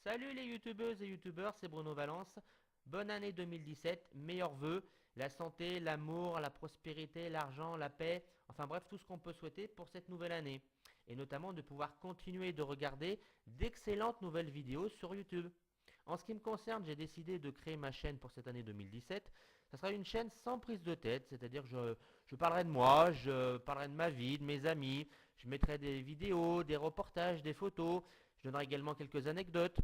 Salut les youtubeuses et youtubeurs, c'est Bruno Valence. Bonne année 2017, meilleurs vœux, la santé, l'amour, la prospérité, l'argent, la paix, enfin bref, tout ce qu'on peut souhaiter pour cette nouvelle année. Et notamment de pouvoir continuer de regarder d'excellentes nouvelles vidéos sur YouTube. En ce qui me concerne, j'ai décidé de créer ma chaîne pour cette année 2017. Ça sera une chaîne sans prise de tête, c'est-à-dire que je parlerai de moi, je parlerai de ma vie, de mes amis, je mettrai des vidéos, des reportages, des photos, je donnerai également quelques anecdotes.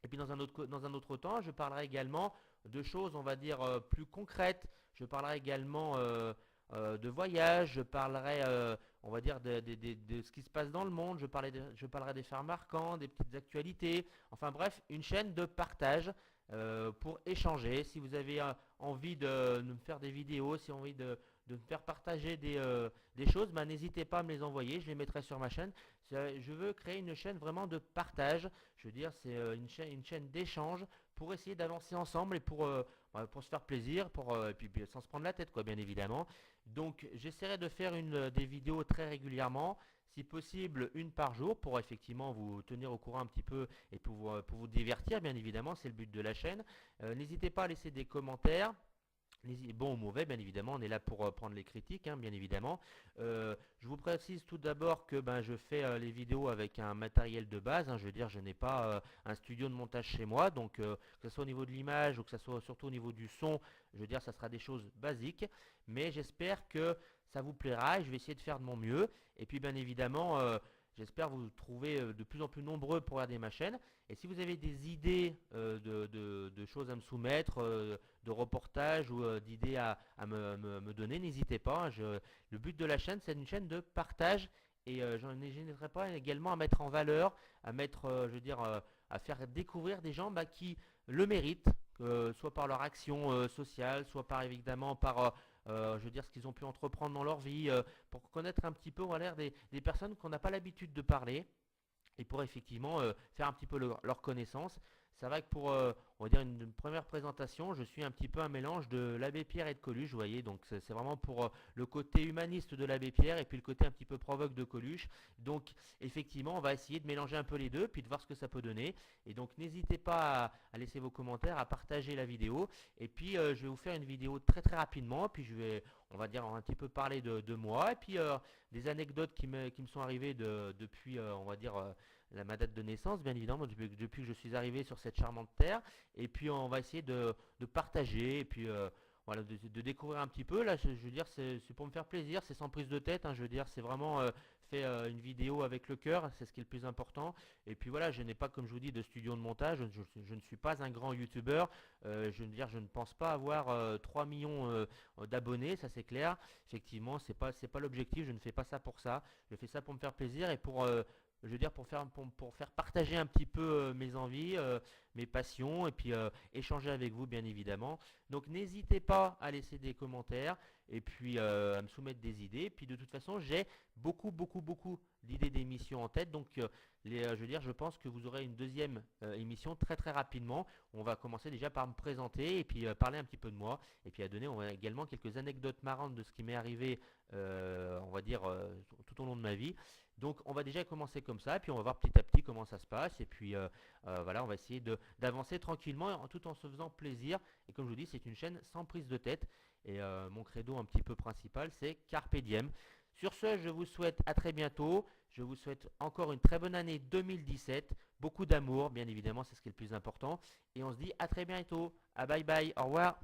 Et puis dans un autre temps, je parlerai également de choses, on va dire, plus concrètes. Je parlerai également de voyages, je parlerai, on va dire, de ce qui se passe dans le monde, je parlerai des faits marquants, des petites actualités. Enfin bref, une chaîne de partage pour échanger. Si vous avez envie de me faire des vidéos, si vous avez envie de me faire partager des choses, bah, n'hésitez pas à me les envoyer, je les mettrai sur ma chaîne. Je veux créer une chaîne vraiment de partage. Je veux dire, c'est une chaîne d'échange pour essayer d'avancer ensemble et pour se faire plaisir, et puis sans se prendre la tête, quoi, bien évidemment. Donc, j'essaierai de faire des vidéos très régulièrement, si possible une par jour, pour effectivement vous tenir au courant un petit peu et pour vous divertir, bien évidemment, c'est le but de la chaîne. N'hésitez pas à laisser des commentaires. Bon ou mauvais, bien évidemment, on est là pour prendre les critiques, hein, bien évidemment. Je vous précise tout d'abord que je fais les vidéos avec un matériel de base, hein, je veux dire, je n'ai pas un studio de montage chez moi, donc que ce soit au niveau de l'image ou que ce soit surtout au niveau du son, je veux dire, ça sera des choses basiques, mais j'espère que ça vous plaira et je vais essayer de faire de mon mieux. Et puis, bien évidemment, j'espère vous trouver de plus en plus nombreux pour regarder ma chaîne. Et si vous avez des idées de choses à me soumettre, de reportages ou d'idées à me donner, n'hésitez pas, hein. Le but de la chaîne, c'est une chaîne de partage et je n'hésiterai pas également à mettre en valeur, à mettre, je veux dire, à faire découvrir des gens qui le méritent, soit par leur action sociale, soit par évidemment par, je veux dire, ce qu'ils ont pu entreprendre dans leur vie, pour connaître un petit peu, on va dire, des personnes qu'on n'a pas l'habitude de parler et pour effectivement faire un petit peu leur connaissance. C'est vrai que pour on va dire une première présentation, je suis un petit peu un mélange de l'abbé Pierre et de Coluche, vous voyez, donc c'est vraiment pour le côté humaniste de l'abbé Pierre et puis le côté un petit peu provoque de Coluche. Donc effectivement, on va essayer de mélanger un peu les deux, puis de voir ce que ça peut donner. Et donc n'hésitez pas à laisser vos commentaires, à partager la vidéo. Et puis je vais vous faire une vidéo très très rapidement, puis je vais, on va dire, un petit peu parler de moi, et puis des anecdotes qui me sont arrivées depuis, on va dire, ma date de naissance, bien évidemment, depuis que je suis arrivé sur cette charmante terre. Et puis on va essayer de partager, et puis voilà, de découvrir un petit peu. Là, je veux dire, c'est pour me faire plaisir, c'est sans prise de tête, hein, je veux dire, c'est vraiment fait une vidéo avec le cœur, c'est ce qui est le plus important. Et puis voilà, je n'ai pas, comme je vous dis, de studio de montage, je ne suis pas un grand youtubeur, je veux dire, je ne pense pas avoir 3 millions d'abonnés, ça c'est clair. Effectivement, c'est pas l'objectif, je ne fais pas ça pour ça, je fais ça pour me faire plaisir et pour je veux dire pour faire partager un petit peu mes envies, mes passions et puis échanger avec vous bien évidemment. Donc n'hésitez pas à laisser des commentaires et puis à me soumettre des idées. Et puis de toute façon j'ai beaucoup d'idées d'émissions en tête. Donc je veux dire, je pense que vous aurez une deuxième émission très très rapidement. On va commencer déjà par me présenter et puis parler un petit peu de moi et puis à donner, on va également quelques anecdotes marrantes de ce qui m'est arrivé, on va dire tout au long de ma vie. Donc on va déjà commencer comme ça, et puis on va voir petit à petit comment ça se passe, et puis voilà, on va essayer d'avancer tranquillement tout en se faisant plaisir. Et comme je vous dis, c'est une chaîne sans prise de tête, et mon credo un petit peu principal, c'est Carpe Diem. Sur ce, je vous souhaite à très bientôt, je vous souhaite encore une très bonne année 2017, beaucoup d'amour, bien évidemment, c'est ce qui est le plus important, et on se dit à très bientôt, à bye bye, au revoir.